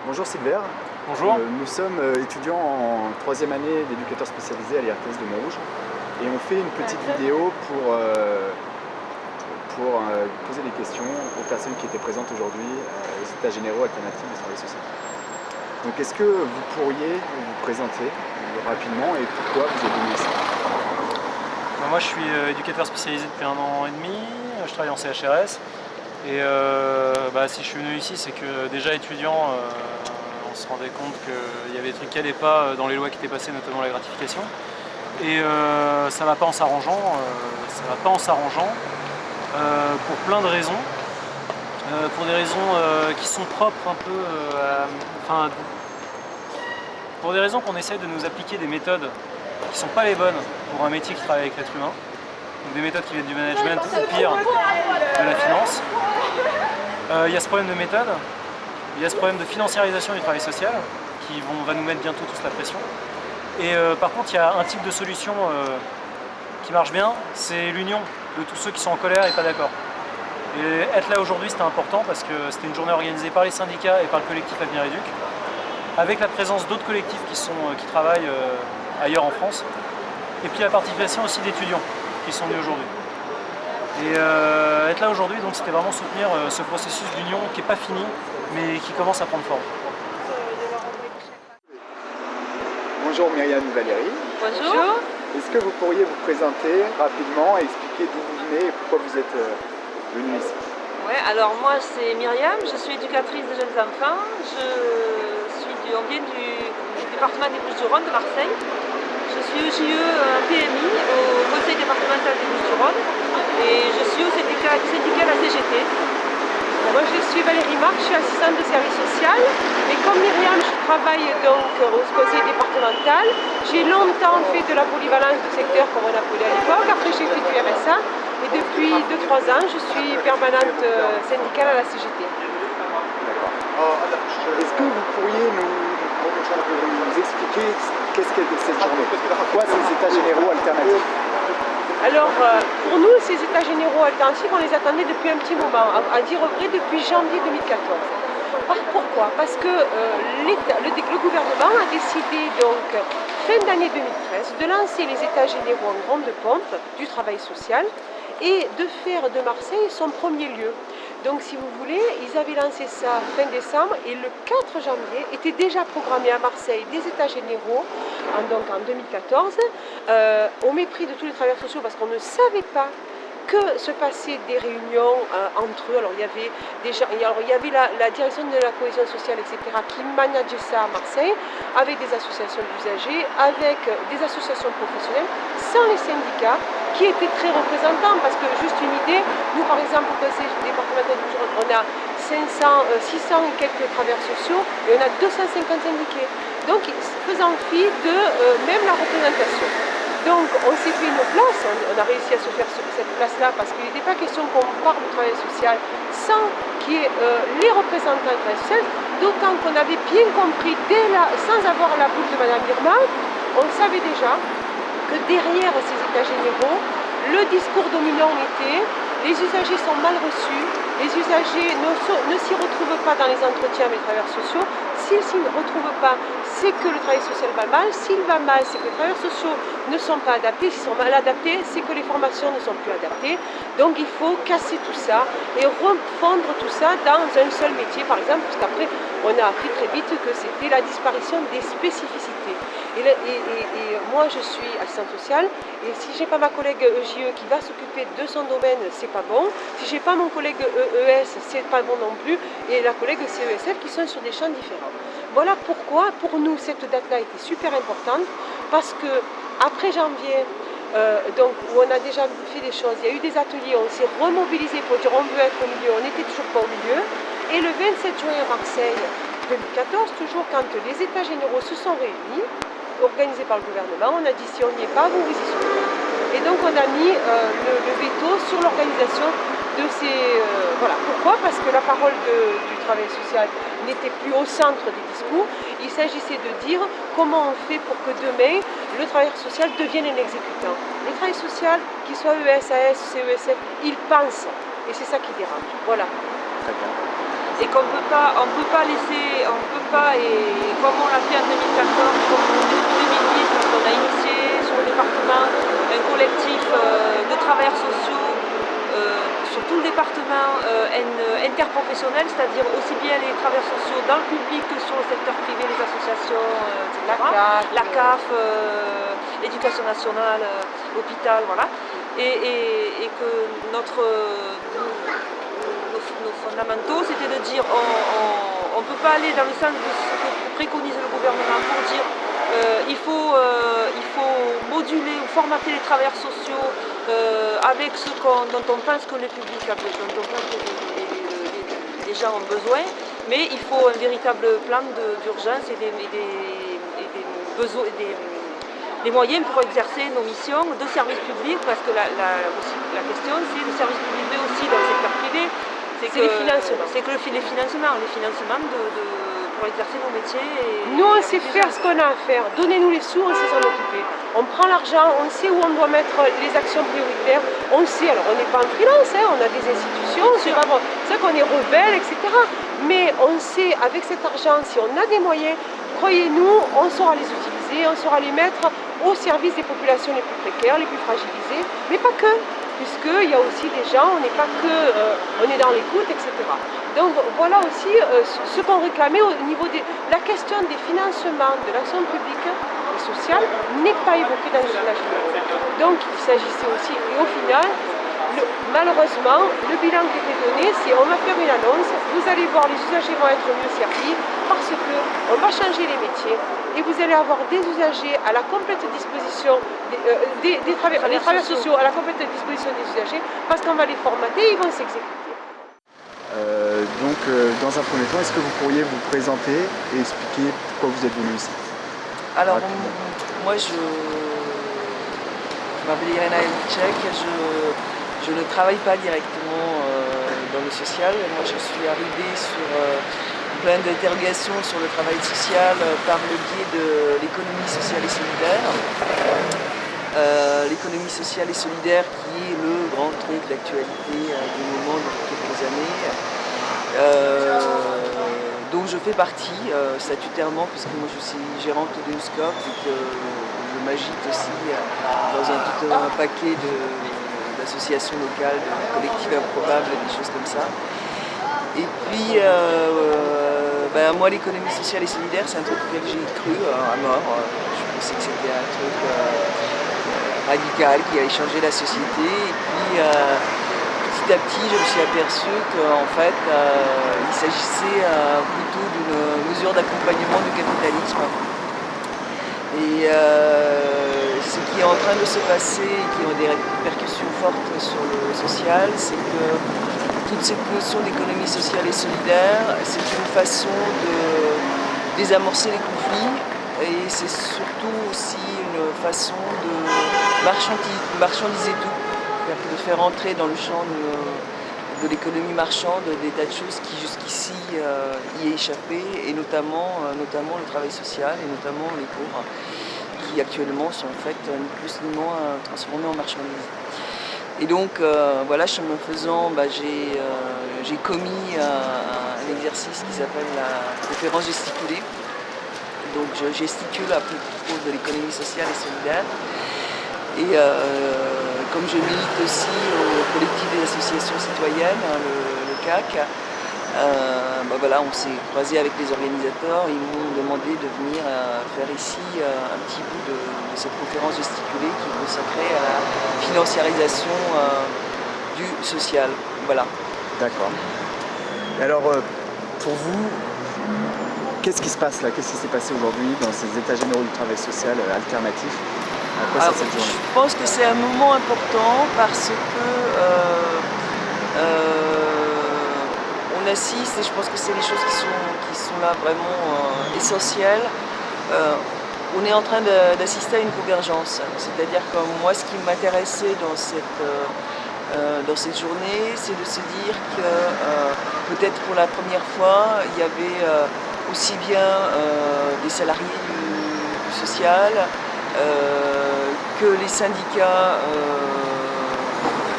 Bonjour Silver. Bonjour. Nous sommes étudiants en troisième année d'éducateurs spécialisés à l'IRTS de Montrouge et on fait une petite vidéo pour poser des questions aux personnes qui étaient présentes aujourd'hui aux états généraux alternatifs du travail social. Donc est-ce que vous pourriez vous présenter rapidement et pourquoi vous êtes venu ici? Moi je suis éducateur spécialisé depuis 1 an et demi, je travaille en CHRS et si je suis venu ici c'est que déjà étudiant on se rendait compte qu'il y avait des trucs qui n'allaient pas dans les lois qui étaient passées, notamment la gratification, et ça ne va pas en s'arrangeant, pour plein de raisons, pour des raisons qui sont propres un peu pour des raisons qu'on essaie de nous appliquer des méthodes qui ne sont pas les bonnes pour un métier qui travaille avec l'être humain, donc des méthodes qui viennent du management ou pire de la finance. Il y a ce problème de méthode, il y a ce problème de financiarisation du travail social qui va nous mettre bientôt tous la pression. Et par contre il y a un type de solution qui marche bien, c'est l'union de tous ceux qui sont en colère et pas d'accord. Et être là aujourd'hui c'était important parce que c'était une journée organisée par les syndicats et par le collectif Avenir Éduc, avec la présence d'autres collectifs qui travaillent ailleurs en France, et puis la participation aussi d'étudiants qui sont venus aujourd'hui. Et être là aujourd'hui, donc c'était vraiment soutenir ce processus d'union qui n'est pas fini, mais qui commence à prendre forme. Bonjour Myriam et Valérie. Bonjour. Est-ce que vous pourriez vous présenter rapidement et expliquer d'où vous venez et pourquoi vous êtes venus ici? Ouais, alors moi c'est Myriam, je suis éducatrice de jeunes enfants. On vient du département des Bouches-du-Rhône de Marseille. Je suis au JE PMI, au conseil départemental des Bouches-du-Rhône, et je suis au syndicat la CGT. Moi je suis Valérie Marc, je suis assistante de service social, et comme Myriam je travaille donc au conseil départemental. J'ai longtemps fait de la polyvalence du secteur comme on appelait à l'époque, après j'ai fait du RSA, et depuis 2-3 ans je suis permanente syndicale à la CGT. Est-ce que vous pourriez nous expliquer qu'est-ce qu'est cette journée? Pourquoi ces états généraux alternatifs? Alors, pour nous, ces états généraux alternatifs, on les attendait depuis un petit moment, à dire vrai depuis janvier 2014. Pourquoi? Parce que le gouvernement a décidé donc, fin d'année 2013, de lancer les états généraux en grande pompe du travail social et de faire de Marseille son premier lieu. Donc si vous voulez, ils avaient lancé ça fin décembre et le 4 janvier était déjà programmé à Marseille des états généraux, en 2014, au mépris de tous les travailleurs sociaux parce qu'on ne savait pas que se passaient des réunions entre eux. Alors il y avait la direction de la cohésion sociale, etc., qui manageait ça à Marseille, avec des associations d'usagers, avec des associations professionnelles, sans les syndicats, qui étaient très représentants, parce que juste une idée, nous par exemple au conseil départemental du Jura, on a 600 et quelques travailleurs sociaux et on a 250 syndiqués. Donc faisant fi de même la représentation. Donc on s'est fait une place, on a réussi à se faire cette place-là parce qu'il n'était pas question qu'on parle du travail social sans qu'il y ait les représentants du travail social, d'autant qu'on avait bien compris, sans avoir la boucle de Madame Irma, on savait déjà que derrière ces états généraux, le discours dominant était les usagers sont mal reçus, les usagers ne s'y retrouvent pas dans les entretiens avec les travailleurs sociaux. S'ils s'y retrouvent pas, c'est que le travail social va mal. S'il va mal, c'est que les travailleurs sociaux ne sont pas adaptés. S'ils sont mal adaptés, c'est que les formations ne sont plus adaptées. Donc il faut casser tout ça et refondre tout ça dans un seul métier, par exemple, parce qu'après, on a appris très vite que c'était la disparition des spécificités. Et moi, je suis assistante sociale, et si j'ai pas ma collègue EJE qui va s'occuper de son domaine, c'est pas bon. Si j'ai pas mon collègue EES, c'est pas bon non plus, et la collègue CESF qui sont sur des champs différents. Voilà pourquoi, pour nous, cette date-là était super importante, parce que après janvier, donc, où on a déjà fait des choses, il y a eu des ateliers, on s'est remobilisé pour dire on veut être au milieu, on n'était toujours pas au milieu, et le 27 juin à Marseille 2014, toujours quand les états généraux se sont réunis, organisé par le gouvernement, on a dit si on n'y est pas, vous y serez pas. Et donc on a mis le veto sur l'organisation de ces... voilà. Pourquoi? Parce que la parole du travail social n'était plus au centre des discours. Il s'agissait de dire comment on fait pour que demain, le travailleur social devienne un exécutant. Le travail social, qu'il soit ESAS, CESF, il pense. Et c'est ça qui dérange. Voilà. Très bien. et qu'on ne peut pas laisser, et comme on l'a fait en 2014, comme depuis 2010, quand on a initié sur le département un collectif de travailleurs sociaux sur tout le département interprofessionnel, c'est-à-dire aussi bien les travailleurs sociaux dans le public que sur le secteur privé, les associations, etc. La CAF, l'éducation nationale, l'hôpital, voilà. Et que nos fondamentaux, c'était de dire on ne peut pas aller dans le sens de ce que préconise le gouvernement pour dire il faut moduler ou formater les travailleurs sociaux avec ce dont on pense que le public a besoin, dont on pense que les gens ont besoin, mais il faut un véritable plan d'urgence et des moyens pour exercer nos missions de service public, parce que la question c'est le service public, mais aussi dans le secteur privé, c'est les financements pour exercer nos métiers. Nous on sait faire ce qu'on a à faire, donnez-nous les sous, on sait s'en occuper. On prend l'argent, on sait où on doit mettre les actions prioritaires, on sait, alors on n'est pas en freelance, hein, on a des institutions, c'est vrai qu'on est rebelle, etc. Mais on sait, avec cet argent, si on a des moyens, croyez-nous, on saura les utiliser, on saura les mettre au service des populations les plus précaires, les plus fragilisées, mais pas que, puisqu'il y a aussi des gens, on n'est pas que, on est dans l'écoute, etc. Donc voilà aussi ce qu'on réclamait au niveau de la question des financements de l'action publique et sociale n'est pas évoquée dans les usages généraux. Donc il s'agissait aussi, et au final, malheureusement, le bilan qui était donné, c'est on va faire une annonce, vous allez voir, les usagers vont être mieux servis parce qu'on va changer les métiers et vous allez avoir des usagers à la complète disposition, des travailleurs sociaux à la complète disposition des usagers parce qu'on va les formater et ils vont s'exécuter. Donc, dans un premier temps, est-ce que vous pourriez vous présenter et expliquer pourquoi vous êtes venu ici? Alors, moi, je m'appelle Irena Elitchek, je ne travaille pas directement dans le social. Moi, je suis arrivée sur plein d'interrogations sur le travail social par le biais de l'économie sociale et solidaire. L'économie sociale et solidaire qui est le grand truc d'actualité du moment depuis quelques années. Donc je fais partie statutairement, puisque moi je suis gérante de USCOP et que je m'agite aussi dans tout un paquet d'associations locales, de collectifs improbables, des choses comme ça. Et puis moi l'économie sociale et solidaire, c'est un truc auquel j'ai cru à mort. Je pensais que c'était un truc radical qui allait changer la société. Et puis petit à petit, je me suis aperçu qu'en fait, il s'agissait plutôt d'une mesure d'accompagnement du capitalisme. Et ce qui est en train de se passer et qui a des répercussions fortes sur le social, c'est que toute cette notion d'économie sociale et solidaire, c'est une façon de désamorcer les conflits et c'est surtout aussi une façon de marchandiser tout. C'est-à-dire de faire entrer dans le champ de l'économie marchande des tas de choses qui jusqu'ici y échappaient, et notamment le travail social et notamment les pauvres, qui actuellement sont en fait ni plus ni moins transformés en marchandises. Et donc voilà, chemin faisant, j'ai commis un exercice qui s'appelle la conférence gesticulée. Donc je gesticule à propos de l'économie sociale et solidaire. Et comme je milite aussi au collectif des associations citoyennes, le CAC, voilà, on s'est croisé avec les organisateurs, ils m'ont demandé de venir faire ici un petit bout de cette conférence gesticulée qui est consacrée à la financiarisation du social. Voilà. D'accord. Et alors, pour vous, qu'est-ce qui se passe là? Qu'est-ce qui s'est passé aujourd'hui dans ces états généraux du travail social alternatifs? Je pense que c'est un moment important parce que on assiste, et je pense que c'est les choses qui sont là vraiment essentielles. On est en train d'assister à une convergence. C'est-à-dire que moi, ce qui m'intéressait dans cette journée, c'est de se dire que peut-être pour la première fois, il y avait aussi bien des salariés du social, que les syndicats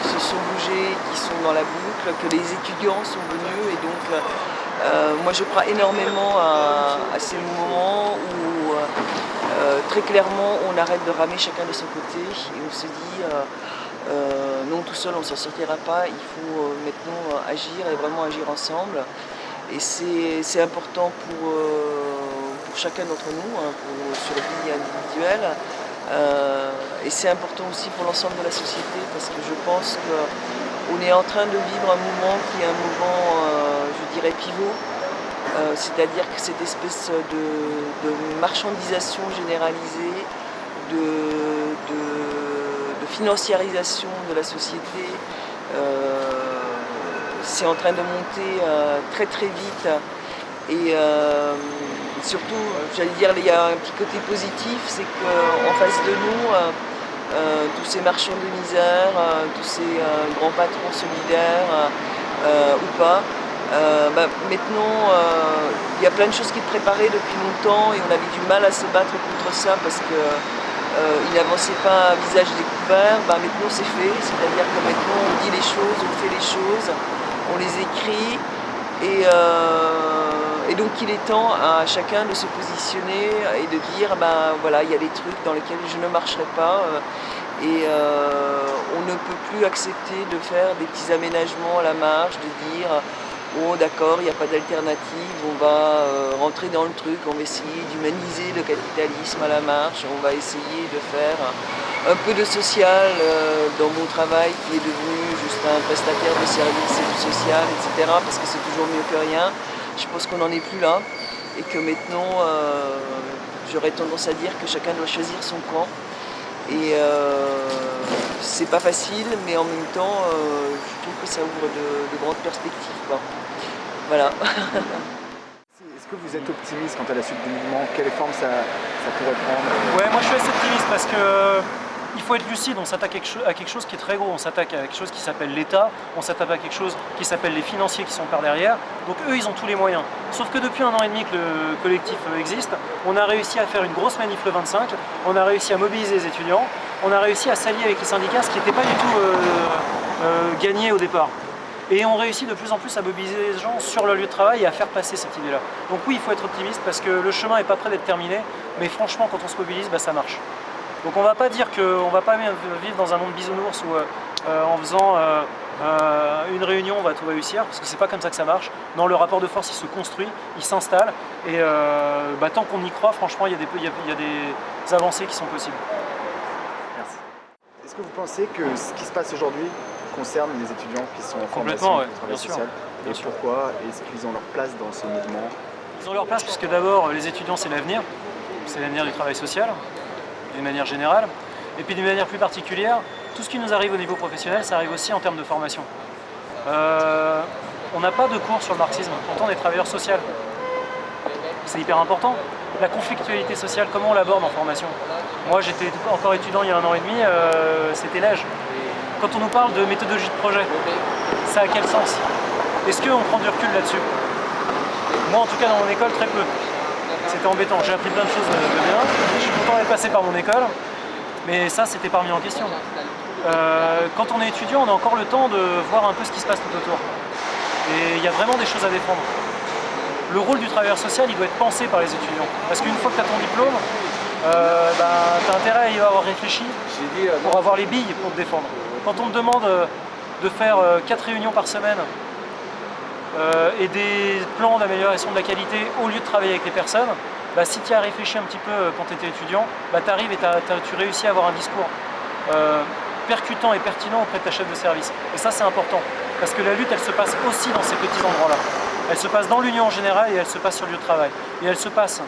se sont bougés rencontrés, qui sont dans la boucle, que les étudiants sont venus. Et donc, moi je crois énormément à ces moments où très clairement on arrête de ramer chacun de son côté et on se dit non, tout seul on ne s'en sortira pas, il faut maintenant agir et vraiment agir ensemble. Et c'est important pour chacun d'entre nous, sur le plan individuel. Et c'est important aussi pour l'ensemble de la société parce que je pense qu'on est en train de vivre un mouvement qui est un mouvement, je dirais, pivot. C'est-à-dire que cette espèce de marchandisation généralisée, de financiarisation de la société, c'est en train de monter très très vite. Et surtout, j'allais dire, il y a un petit côté positif, c'est qu'en face de nous, tous ces marchands de misère, tous ces grands patrons solidaires ou pas, maintenant il y a plein de choses qui étaient préparées depuis longtemps et on avait du mal à se battre contre ça parce qu'ils n'avançaient pas à visage découvert. Maintenant c'est fait, c'est-à-dire que maintenant on dit les choses, on fait les choses, on les écrit et donc il est temps à chacun de se positionner et de dire voilà, il y a des trucs dans lesquels je ne marcherai pas et on ne peut plus accepter de faire des petits aménagements à la marge, de dire oh d'accord, il n'y a pas d'alternative, on va rentrer dans le truc, on va essayer d'humaniser le capitalisme à la marge, on va essayer de faire un peu de social dans mon travail qui est devenu juste un prestataire de services et du social, etc. parce que c'est toujours mieux que rien. Je pense qu'on n'en est plus là et que maintenant j'aurais tendance à dire que chacun doit choisir son camp. Et c'est pas facile, mais en même temps, je trouve que ça ouvre de grandes perspectives, quoi. Voilà. Est-ce que vous êtes optimiste quant à la suite du mouvement? Quelle forme ça pourrait prendre? Ouais, moi je suis assez optimiste parce que il faut être lucide, on s'attaque à quelque chose qui est très gros, on s'attaque à quelque chose qui s'appelle l'État, on s'attaque à quelque chose qui s'appelle les financiers qui sont par derrière, donc eux ils ont tous les moyens. Sauf que depuis 1 an et demi que le collectif existe, on a réussi à faire une grosse manif le 25, on a réussi à mobiliser les étudiants, on a réussi à s'allier avec les syndicats, ce qui n'était pas du tout gagné au départ. Et on réussit de plus en plus à mobiliser les gens sur leur lieu de travail et à faire passer cette idée-là. Donc oui, il faut être optimiste parce que le chemin n'est pas prêt d'être terminé, mais franchement quand on se mobilise, ça marche. Donc on ne va pas dire qu'on ne va pas vivre dans un monde bisounours où en faisant une réunion on va tout réussir, parce que c'est pas comme ça que ça marche. Non, le rapport de force il se construit, il s'installe, et tant qu'on y croit, franchement il y a des avancées qui sont possibles. Merci. Est-ce que vous pensez que ce qui se passe aujourd'hui concerne les étudiants qui sont en Complètement, formation ouais, au travail social? bien Et sûr. pourquoi est-ce qu'ils ont leur place dans ce mouvement? Ils ont leur place puisque d'abord les étudiants c'est l'avenir du travail social, d'une manière générale, et puis d'une manière plus particulière, tout ce qui nous arrive au niveau professionnel, ça arrive aussi en termes de formation. On n'a pas de cours sur le marxisme, pourtant on est travailleur social. C'est hyper important. La conflictualité sociale, comment on l'aborde en formation? Moi j'étais encore étudiant il y a 1 an et demi, c'était l'âge. Quand on nous parle de méthodologie de projet, ça a quel sens? Est-ce qu'on prend du recul là-dessus? Moi en tout cas dans mon école très peu. C'était embêtant, j'ai appris plein de choses de bien, je suis content d'être passé par mon école, mais ça c'était pas remis en question. Quand on est étudiant, on a encore le temps de voir un peu ce qui se passe tout autour. Et il y a vraiment des choses à défendre. Le rôle du travailleur social, il doit être pensé par les étudiants. Parce qu'une fois que tu as ton diplôme, tu as intérêt à y avoir réfléchi pour avoir les billes pour te défendre. Quand on te demande de faire 4 réunions par semaine, et des plans d'amélioration de la qualité au lieu de travailler avec les personnes, si tu y as réfléchi un petit peu quand tu étais étudiant, tu arrives et tu réussis à avoir un discours percutant et pertinent auprès de ta chef de service. Et ça c'est important, parce que la lutte elle se passe aussi dans ces petits endroits-là. Elle se passe dans l'union en général et elle se passe sur le lieu de travail. Et elle se passe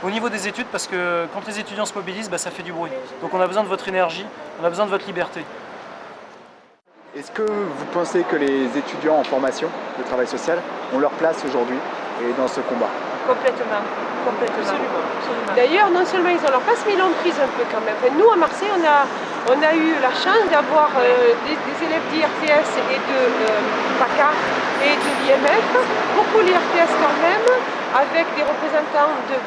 au niveau des études parce que quand les étudiants se mobilisent, ça fait du bruit. Donc on a besoin de votre énergie, on a besoin de votre liberté. Est-ce que vous pensez que les étudiants en formation de travail social ont leur place aujourd'hui et dans ce combat? Complètement. D'ailleurs, non seulement ils ont leur place, mais ils l'ont prise un peu quand même. Nous, à Marseille, on a eu la chance d'avoir des élèves d'IRTS et de PACA et de l'IMF, beaucoup l'IRTS quand même, avec des représentants de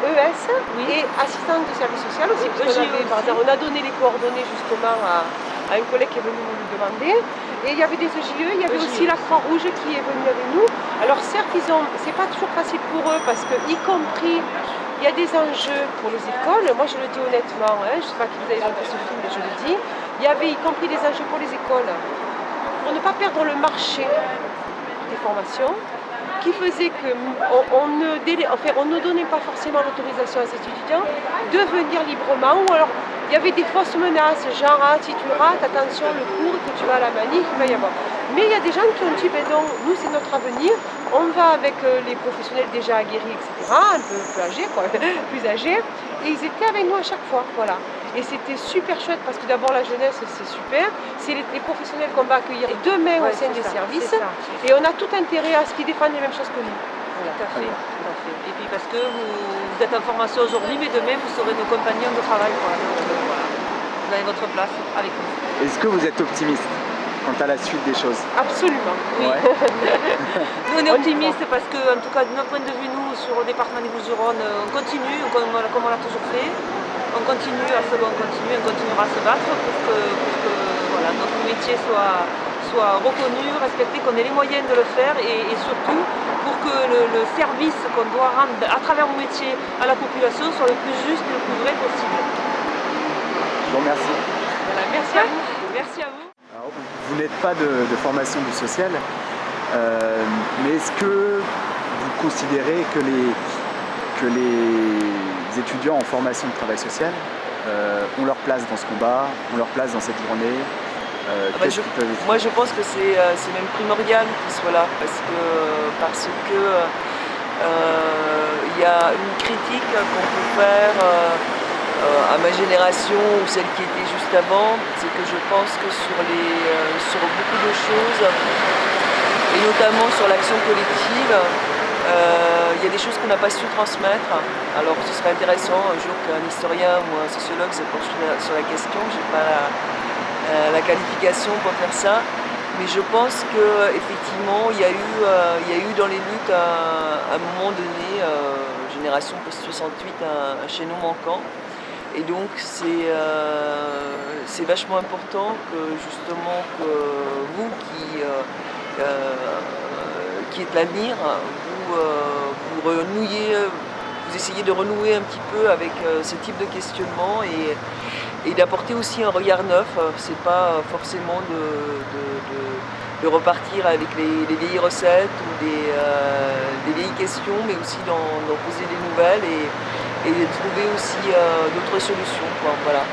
ES et assistants de service social aussi, parce qu'on avait, par exemple, on a donné les coordonnées justement à un collègue qui est venu nous le demander. Et il y avait des EJE, il y avait aussi la Croix-Rouge qui est venue avec nous. Alors certes, c'est pas toujours facile pour eux parce que, y compris, il y a des enjeux pour les écoles. Moi, je le dis honnêtement, je ne sais pas qui vous avez regardé ce film, mais je le dis. Il y avait y compris des enjeux pour les écoles pour ne pas perdre le marché des formations, qui faisait qu'on ne donnait pas forcément l'autorisation à ces étudiants de venir librement, ou alors il y avait des fausses menaces, genre si tu rates, attention le cours, que tu vas à la manif, il va y avoir. Mais il y a des gens qui ont dit, ben non, nous c'est notre avenir, on va avec les professionnels déjà aguerris, etc., un peu âgés, quoi, plus âgés, et ils étaient avec nous à chaque fois, voilà. Et c'était super chouette parce que d'abord la jeunesse c'est super, c'est les professionnels qu'on va accueillir demain au sein des services et on a tout intérêt à ce qu'ils défendent les mêmes choses que nous. Voilà. Tout à fait, tout à fait. Et puis parce que vous êtes en formation aujourd'hui, mais demain vous serez nos compagnons de travail. Voilà. Donc, voilà. Vous avez votre place avec nous. Est-ce que vous êtes optimiste quant à la suite des choses? Absolument, oui. Ouais. Nous on est optimistes parce que, en tout cas de notre point de vue, nous sur le département des Bouches-du-Rhône, on continue comme on l'a toujours fait. On continue à se battre, on continuera à se battre pour que voilà, notre métier soit reconnu, respecté, qu'on ait les moyens de le faire et surtout pour que le service qu'on doit rendre à travers mon métier à la population soit le plus juste et le plus vrai possible. Je vous remercie. Voilà, merci à vous. Merci à vous. Alors, vous n'êtes pas de formation du social, mais est-ce que vous considérez que les étudiants en formation de travail social ont leur place dans ce combat, ont leur place dans cette journée? Moi je pense que c'est même primordial qu'ils soient là parce que il y a une critique qu'on peut faire à ma génération ou celle qui était juste avant, c'est que je pense que sur beaucoup de choses et notamment sur l'action collective, il y a des choses qu'on n'a pas su transmettre. Alors ce serait intéressant un jour qu'un historien ou un sociologue se penche sur la question. Je n'ai pas la qualification pour faire ça. Mais je pense qu'effectivement, il y a eu dans les luttes à un moment donné, génération post-68, un chaînon manquant. Et donc c'est vachement important que justement que vous qui êtes l'avenir, vous essayez de renouer un petit peu avec ce type de questionnement et d'apporter aussi un regard neuf. C'est pas forcément de repartir avec les vieilles recettes ou des vieilles questions, mais aussi d'en poser des nouvelles et de trouver aussi d'autres solutions, quoi. Voilà.